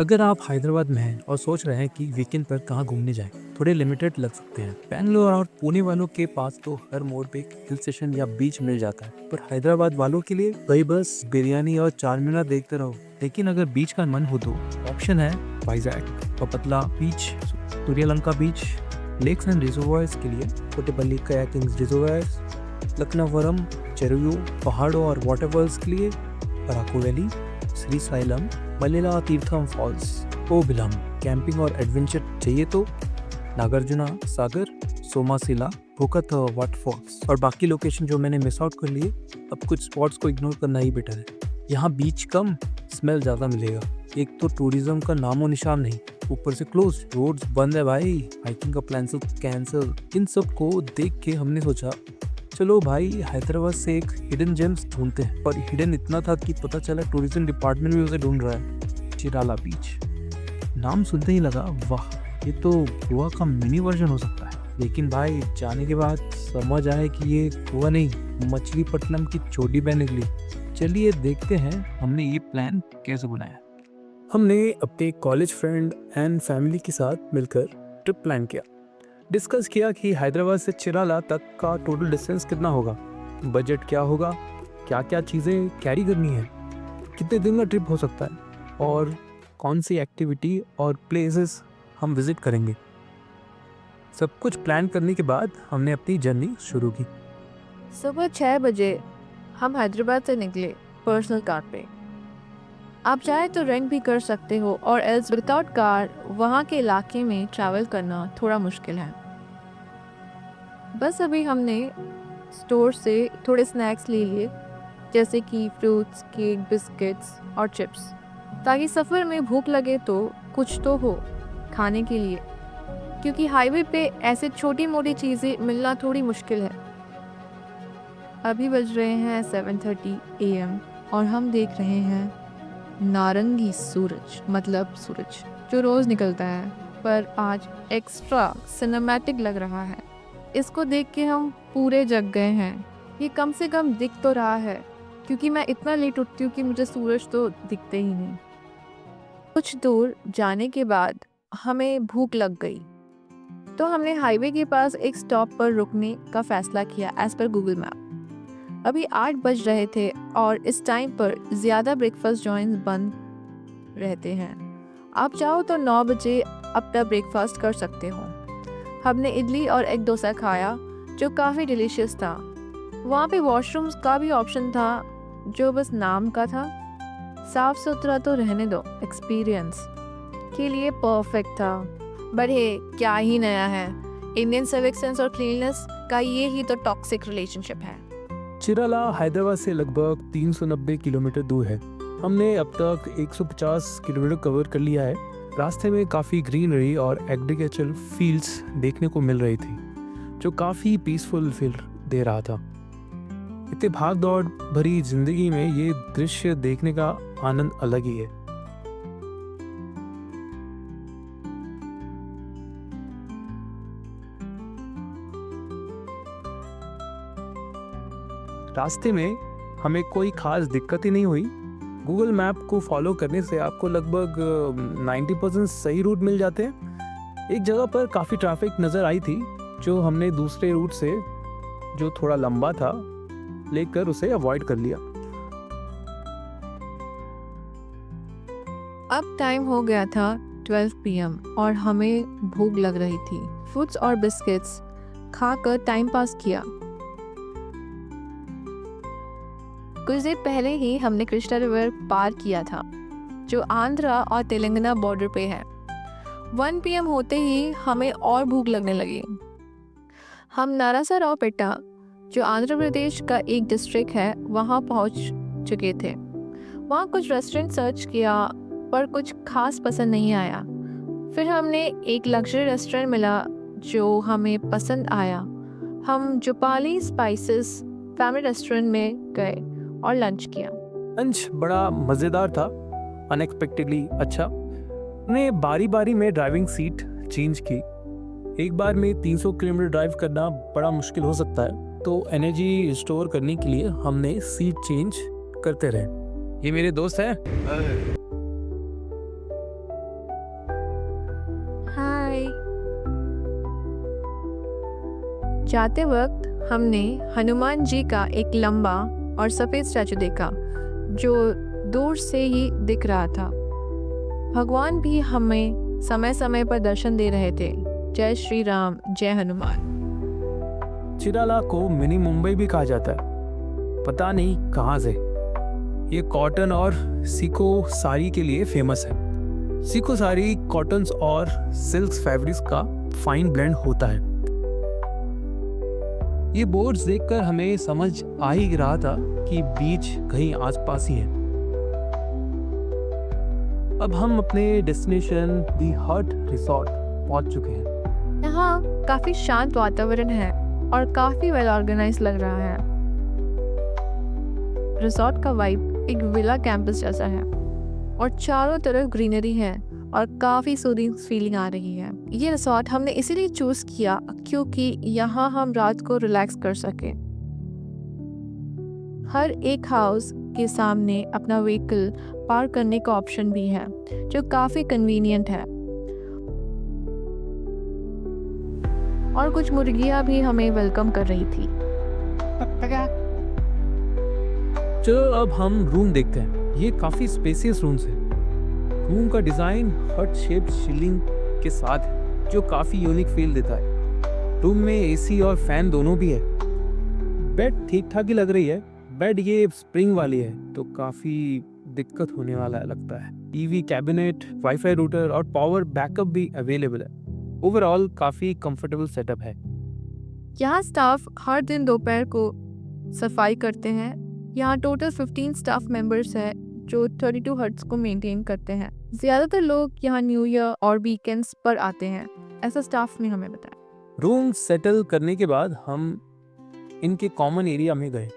अगर आप हैदराबाद में हैं और सोच रहे हैं कि वीकेंड पर कहाँ घूमने जाएं, थोड़े लिमिटेड लग सकते हैं। बैंगलोर और पुणे वालों के पास तो हर मोड़ पे हिल स्टेशन या बीच मिल जाता है, पर हैदराबाद वालों के लिए वही बस बिरयानी और चार मीनार देखते रहो। लेकिन अगर बीच का मन हो तो ऑप्शन है वाइजैक, पपतला बीच, सूर्यलंका बीच, लेक्स एंड रिजर्वायर्स के लिए कोटेपल्ली कयाकिंग रिजर्वायर्स, लखनवरम, चेरुयू पहाड़ों और वाटरफॉल्स के लिए Araku valley, Srisailam, Mallela Theertham false, कोबिलम, camping और एडवेंचर चाहिए तो नागार्जुना सागर, सोमासिला, भूकत वाटरफॉल्स और बाकी लोकेशन जो मैंने मिस आउट कर लिए। अब कुछ स्पॉट्स को इग्नोर करना ही बेटर है। यहाँ बीच कम, स्मेल ज़्यादा मिलेगा। एक तो टूरिज्म का नामो निशान नहीं, ऊपर से क्लोज, रोड्स बंद है भाई, हाइकिंग का प्लान सब कैंसिल। इन सब को देख के हमने सोचा चलो भाई हैदराबाद से एक हिडन जेम्स ढूंढते हैं। और हिडन इतना था कि पता चला टूरिज्म डिपार्टमेंट भी उसे ढूंढ रहा है। चिराला बीच नाम सुनते ही लगा वाह, ये तो गोवा का मिनी वर्जन हो सकता है। लेकिन भाई जाने के बाद समझ आया कि ये गोवा नहीं, मछलीपट्टनम की छोटी बहन निकली। चलिए देखते हैं हमने ये प्लान कैसे बनाया। हमने अपने कॉलेज फ्रेंड एंड फैमिली के साथ मिलकर ट्रिप प्लान किया। डिस्कस किया कि हैदराबाद से चिराला तक का टोटल डिस्टेंस कितना होगा, बजट क्या होगा, क्या क्या चीज़ें कैरी करनी है, कितने दिन का ट्रिप हो सकता है और कौन सी एक्टिविटी और प्लेसेस हम विज़िट करेंगे। सब कुछ प्लान करने के बाद हमने अपनी जर्नी शुरू की। सुबह 6 बजे हम हैदराबाद से निकले पर्सनल कार पे। आप चाहे तो रेंट भी कर सकते हो और एल्स विदाउट कार वहाँ के इलाके में ट्रैवल करना थोड़ा मुश्किल है। बस अभी हमने स्टोर से थोड़े स्नैक्स ले लिए, जैसे कि फ्रूट्स, केक, बिस्किट्स और चिप्स, ताकि सफ़र में भूख लगे तो कुछ तो हो खाने के लिए, क्योंकि हाईवे पे ऐसे छोटी मोटी चीज़ें मिलना थोड़ी मुश्किल है। अभी बज रहे हैं 7:30 AM और हम देख रहे हैं नारंगी सूरज, मतलब सूरज जो रोज़ निकलता है, पर आज एक्स्ट्रा सिनेमैटिक लग रहा है। इसको देख के हम पूरे जग गए हैं। ये कम से कम दिख तो रहा है, क्योंकि मैं इतना लेट उठती हूँ कि मुझे सूरज तो दिखते ही नहीं। कुछ दूर जाने के बाद हमें भूख लग गई, तो हमने हाईवे के पास एक स्टॉप पर रुकने का फैसला किया एज पर गूगल मैप। अभी 8 बज रहे थे और इस टाइम पर ज़्यादा ब्रेकफास्ट जॉइंट्स बंद रहते हैं। आप चाहो तो 9 बजे अपना ब्रेकफास्ट कर सकते हो। हमने इडली और एग डोसा खाया जो काफ़ी डिलीशियस था। वहाँ पे वॉशरूम्स का भी ऑप्शन था जो बस नाम का था। साफ सुथरा तो रहने दो, एक्सपीरियंस के लिए परफेक्ट था। बट हे, क्या ही नया है, इंडियन सिविक सेंस और क्लीननेस का ये ही तो टॉक्सिक रिलेशनशिप है। चिराला हैदराबाद से लगभग 390 किलोमीटर दूर है। हमने अब तक 150 किलोमीटर कवर कर लिया है। रास्ते में काफ़ी ग्रीनरी और एग्रीकल्चरल फील्ड्स देखने को मिल रही थी, जो काफ़ी पीसफुल फील दे रहा था। इतने भाग दौड़ भरी जिंदगी में ये दृश्य देखने का आनंद अलग ही है। रास्ते में हमें कोई खास दिक्कत ही नहीं हुई। गूगल मैप को फॉलो करने से आपको लगभग 90% सही रूट मिल जाते हैं। एक जगह पर काफ़ी ट्रैफिक नज़र आई थी, जो हमने दूसरे रूट से, जो थोड़ा लंबा था, लेकर उसे अवॉइड कर लिया। अब टाइम हो गया था 12 PM और हमें भूख लग रही थी। फ्रूट्स और बिस्किट्स खाकर टाइम पास किया। कुछ देर पहले ही हमने कृष्णा रिवर पार किया था, जो आंध्रा और तेलंगाना बॉर्डर पे है। 1 PM होते ही हमें और भूख लगने लगी। हम नारासारावपेटा, जो आंध्र प्रदेश का एक डिस्ट्रिक्ट है, वहाँ पहुँच चुके थे। वहाँ कुछ रेस्टोरेंट सर्च किया, पर कुछ खास पसंद नहीं आया। फिर हमने एक लग्जरी रेस्टोरेंट मिला जो हमें पसंद आया। हम जुपाली स्पाइसेस फैमिली रेस्टोरेंट में गए और लंच किया। लंच बड़ा मज़ेदार था, अनएक्सपेक्टेडली अच्छा। ने बारी बारी में ड्राइविंग सीट चेंज की। एक बार में 300 किलोमीटर ड्राइव करना बड़ा मुश्किल हो सकता है, तो एनर्जी स्टोर करने के लिए हमने सीट चेंज करते रहे। ये मेरे दोस्त हैं। जाते वक्त हमने हनुमान जी का एक लंबा और सफ़ेद स्टैचू देखा जो दूर से ही दिख रहा था। भगवान भी हमें समय समय पर दर्शन दे रहे थे। जय श्री राम, जय हनुमान। चिराला को मिनी मुंबई भी कहा जाता है, पता नहीं कहाँ से। ये कॉटन और सिको साड़ी के लिए फेमस है। सिको साड़ी कॉटन्स और सिल्क फैब्रिक्स का फाइन ब्लेंड होता है। ये बोर्ड्स देखकर हमें समझ आ ही रहा था कि बीच कहीं आसपास ही है। अब हम अपने डेस्टिनेशन दी हट रिसोर्ट पहुंच चुके हैं। यहाँ काफ़ी शांत वातावरण है और काफ़ी वेल ऑर्गेनाइज लग रहा है। रिसोर्ट का वाइब एक विला कैंपस जैसा है और चारों तरफ ग्रीनरी है और काफ़ी सूदिंग फीलिंग आ रही है। ये रिसोर्ट हमने इसीलिए चूज़ किया क्योंकि यहाँ हम रात को रिलैक्स कर सकें। हर एक हाउस के सामने अपना व्हीकल पार्क करने का ऑप्शन भी है जो काफ़ी कन्वीनियंट है। और कुछ मुर्गियाँ भी हमें वेलकम कर रही थी। चलो अब हम रूम देखते हैं। ये काफ़ी स्पेसियस रूम्स है। रूम का डिज़ाइन हट शेप सीलिंग के साथ है जो काफ़ी यूनिक फील देता है। रूम में एसी और फैन दोनों भी है। बेड ठीक ठाक ही लग रही है। बेड ये स्प्रिंग वाली है तो काफ़ी दिक्कत होने वाला लगता है। टीवी, कैबिनेट, वाईफाई रूटर और पावर बैकअप भी अवेलेबल है। ओवरऑल काफ़ी कंफर्टेबल सेटअप है। यहाँ स्टाफ हर दिन दोपहर को सफाई करते हैं। यहाँ टोटल 15 स्टाफ मेंबर्स हैं जो 32 हट्स को मेंटेन करते हैं। ज़्यादातर लोग यहाँ न्यू ईयर और वीकेंड्स पर आते हैं, ऐसा स्टाफ ने हमें बताया। रूम सेटल करने के बाद हम इनके कॉमन एरिया में गए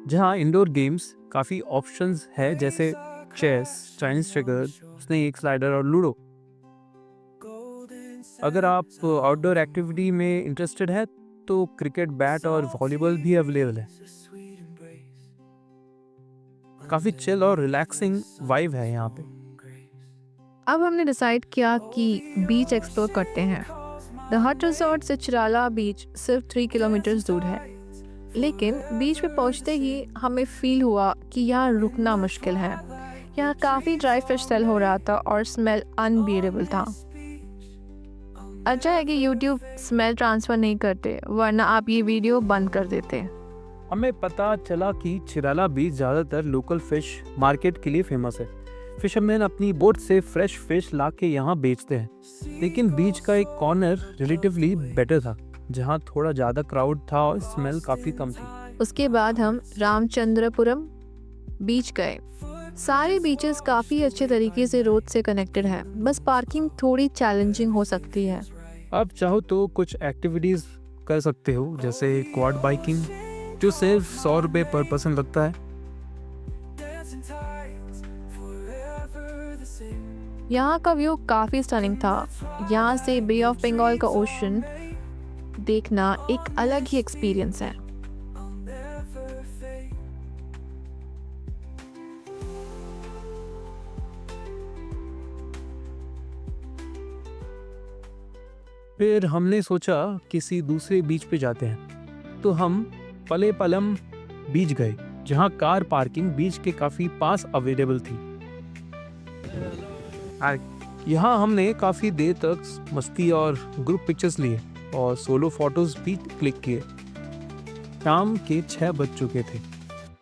जहाँ इंडोर गेम्स काफ़ी ऑप्शंस है जैसे chess, Chinese checker, snake, slider और लूडो। अगर आप आउटडोर एक्टिविटी में इंटरेस्टेड है तो क्रिकेट बैट और वॉलीबॉल भी अवेलेबल है। काफ़ी चिल और रिलैक्सिंग वाइब है यहाँ पे। अब हमने डिसाइड किया कि बीच एक्सप्लोर करते हैं। द हट रिजॉर्ट से चिराला बीच सिर्फ 3 किलोमीटर दूर है, लेकिन बीच पे पहुंचते ही हमें फील हुआ कि यहाँ रुकना मुश्किल है। यहाँ काफ़ी ड्राई फिश सेल हो रहा था और स्मेल अनबियरेबल था। अच्छा है कि YouTube स्मेल ट्रांसफ़र नहीं करते, वरना आप ये वीडियो बंद कर देते। हमें पता चला कि चिराला बीच ज़्यादातर लोकल फिश मार्केट के लिए फेमस है। फिशरमैन अपनी बोट से फ्रेश फिश ला के यहाँ बेचते हैं। लेकिन बीच का एक कॉर्नर रिलेटिवली बेटर था जहाँ थोड़ा ज़्यादा क्राउड था और स्मेल काफ़ी कम थी। उसके बाद हम रामचंद्रपुरम बीच गए। सारे बीचेस काफ़ी अच्छे तरीके से रोड से कनेक्टेड है, बस पार्किंग थोड़ी चैलेंजिंग हो सकती है। आप चाहो तो कुछ एक्टिविटीज़ कर सकते हो जैसे क्वाड बाइकिंग जो सिर्फ 100 रुपये पर पर्सन लगता है। यहाँ का व्यू काफ़ी स्टनिंग था। यहाँ से बे ऑफ बंगाल का ओशन देखना एक अलग ही एक्सपीरियंस है। फिर हमने सोचा किसी दूसरे बीच पे जाते हैं तो हम पलेपलम बीच गए जहाँ कार पार्किंग बीच के काफ़ी पास अवेलेबल थी। यहाँ हमने काफ़ी देर तक मस्ती और ग्रुप पिक्चर्स लिए और सोलो फोटोज भी क्लिक किए। शाम के 6 बज चुके थे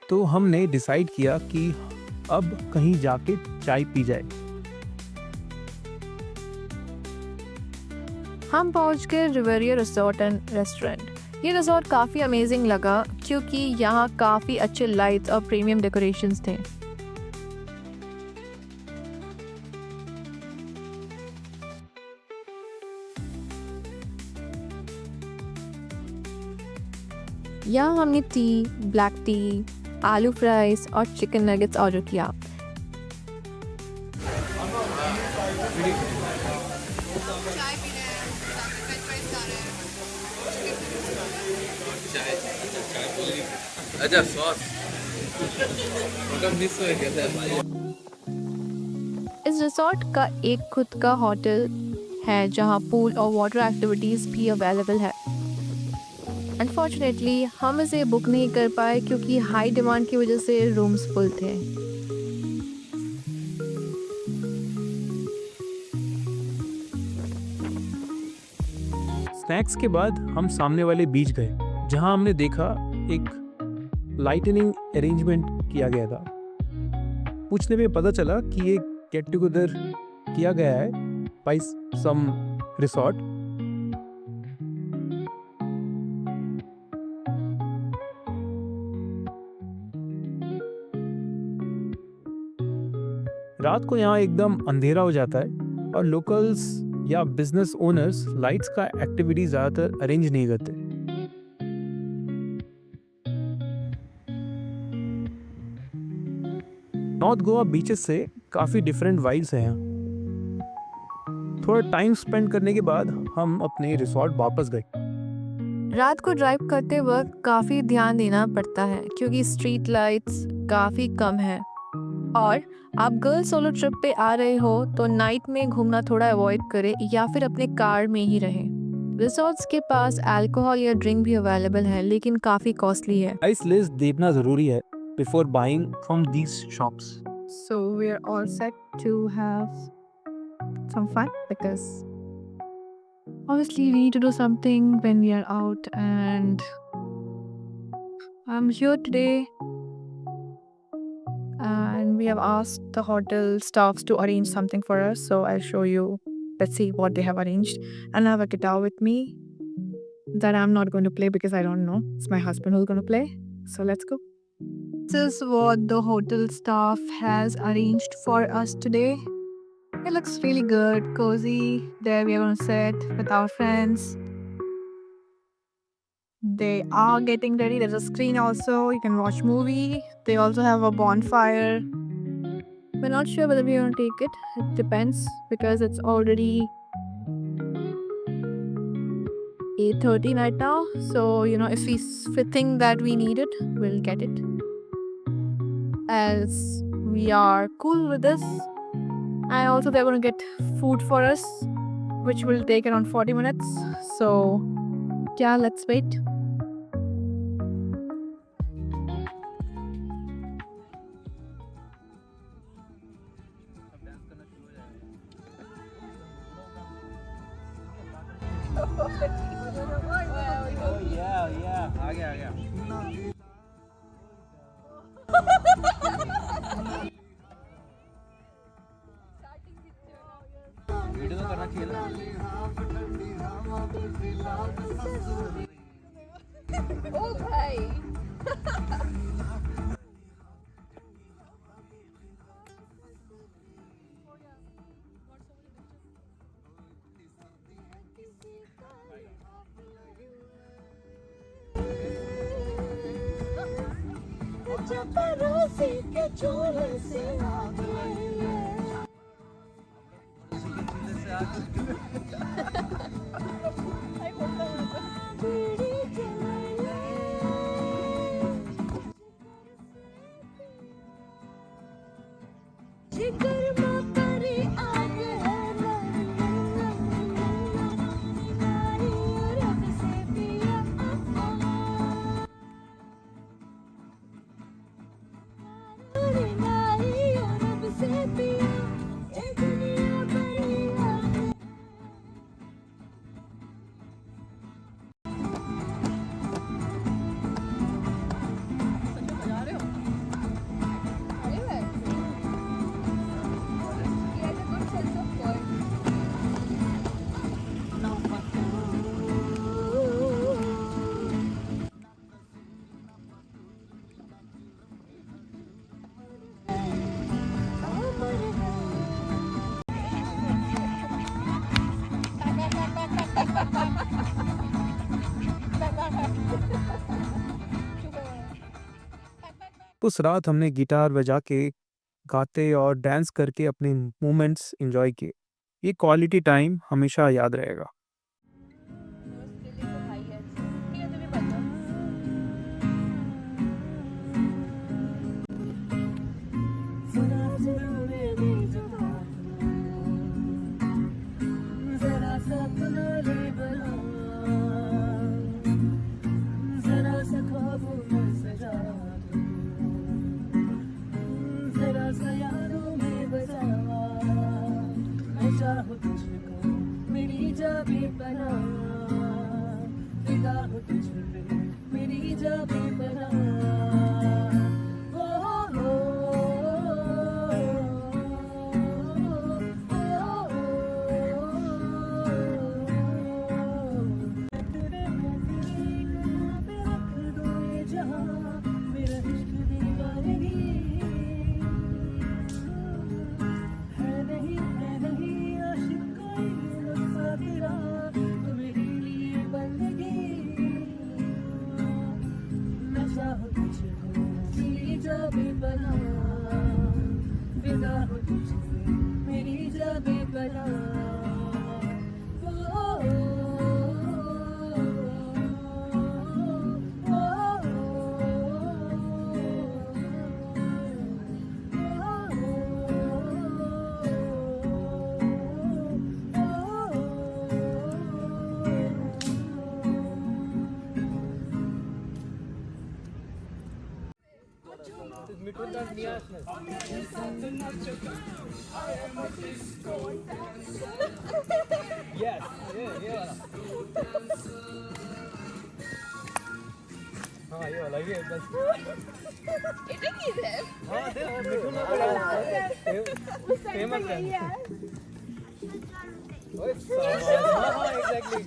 तो हमने डिसाइड किया कि अब कहीं जाके चाय पी जाए। हम पहुँच गए रिवेरिया रिसोर्ट एंड रेस्टोरेंट। ये रिसोर्ट काफ़ी अमेजिंग लगा क्योंकि यहाँ काफ़ी अच्छे लाइट्स और प्रीमियम डेकोरेशंस थे। यहाँ हमने टी, ब्लैक टी, आलू फ्राइज और चिकन नगेट्स ऑर्डर किया। अच्छा सॉस मिस हो गया था। इस रिसोर्ट का एक खुद का होटल है जहाँ पूल और वाटर एक्टिविटीज़ भी अवेलेबल है। अनफॉर्चुनेटली हम इसे बुक नहीं कर पाए क्योंकि हाई डिमांड की वजह से रूम्स फुल थे। स्नैक्स के बाद हम सामने वाले बीच गए, जहां हमने देखा एक लाइटनिंग अरेंजमेंट किया गया था। पूछने में पता चला कि ये गेट टुगेदर किया गया है बाय सम रिसॉर्ट। रात को यहाँ एकदम अंधेरा हो जाता है और लोकल्स या बिजनेस ओनर्स लाइट्स का एक्टिविटी ज़्यादातर अरेंज नहीं करते। नॉर्थ गोवा बीचेस से काफ़ी डिफरेंट वाइब्स हैं यहाँ। थोड़ा टाइम स्पेंड करने के बाद हम अपने रिसॉर्ट वापस गए। रात को ड्राइव करते वक्त काफ़ी ध्यान देना पड़ता है क्योंकि स्ट्रीट लाइट्स काफ़ी कम है और आप गर्ल सोलो ट्रिप पे आ रहे हो तो नाइट में घूमना थोड़ा अवॉइड करें या फिर अपने कार में ही रहें। रिसॉर्ट्स के पास अल्कोहल या ड्रिंक भी अवेलेबल है लेकिन काफ़ी कॉस्टली है। प्राइस लिस्ट देखना ज़रूरी है before buying from these shops. So we're all set to have some fun because obviously we need to do something when we are out, and I'm here today and we have asked the hotel staffs to arrange something for us, so I'll show you. Let's see what they have arranged. And I have a guitar with me that I'm not going to play because I don't know. It's my husband who's going to play. So let's go. This is what the hotel staff has arranged for us today. It looks really good, cozy. There we are going to sit with our friends. They are getting ready. There's a screen also. You can watch movie. They also have a bonfire. We're not sure whether we're going to take it. It depends because it's already 8:30 right now. So, if we think that we need it, we'll get it. As we are cool with this. And also they're going to get food for us, which will take around 40 minutes. So, yeah, let's wait. आ गया video तो करना चाहिए ना। ओ भाई उस रात हमने guitar बजा के गाते और डांस करके अपने मोमेंट्स एंजॉय किए। ये क्वालिटी टाइम हमेशा याद रहेगा। बेपनाह फिदा हो तुझ पे मेरी जा बेपनाह हो हो तेरे मदीने पे रख दो ये जहां मेरा इश्क दीवानगी है नहीं आशिक कोई मुसाफिरा तो मेरे लिए बंदगी मैं चाहूँ तुझको मेरी जा बेपनाह विदा हो तुझसे मेरी जा बेपनाह Yes, ये वाला। हाँ ये वाला ये बस। हाँ दे मिठुन ना फेमस है। ओए हाँ एग्जैक्टली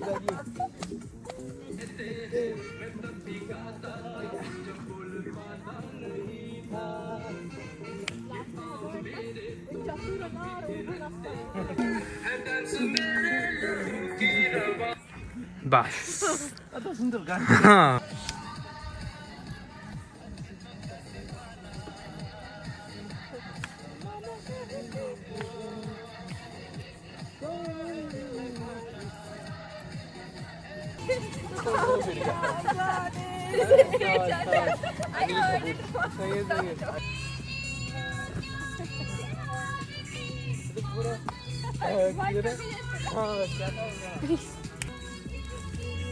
बस सुंदर गाना। हाँ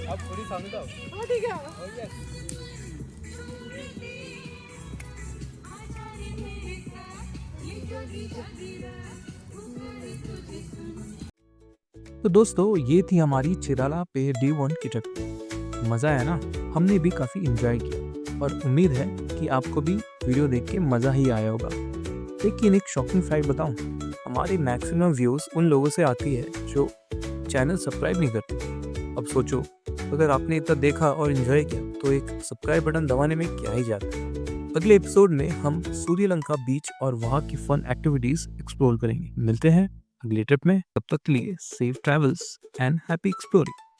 आप थोड़ी सामने जाओ। ठीक है Oh, yes. तो दोस्तों ये थी हमारी चिराला पे डे 1 की ट्रिप। मज़ा आया ना, हमने भी काफ़ी इंजॉय किया और उम्मीद है कि आपको भी वीडियो देख के मज़ा ही आया होगा। लेकिन एक शॉकिंग फैक्ट बताऊं, हमारी मैक्सिमम व्यूज़ उन लोगों से आती है जो चैनल सब्सक्राइब नहीं करते। अब सोचो, अगर आपने इतना देखा और इन्जॉय किया तो एक सब्सक्राइब बटन दबाने में क्या ही जाता है। अगले एपिसोड में हम सूर्यलंका बीच और वहाँ की फन एक्टिविटीज़ एक्सप्लोर करेंगे। मिलते हैं अगली ट्रिप में, तब तक के लिए safe travels and happy exploring.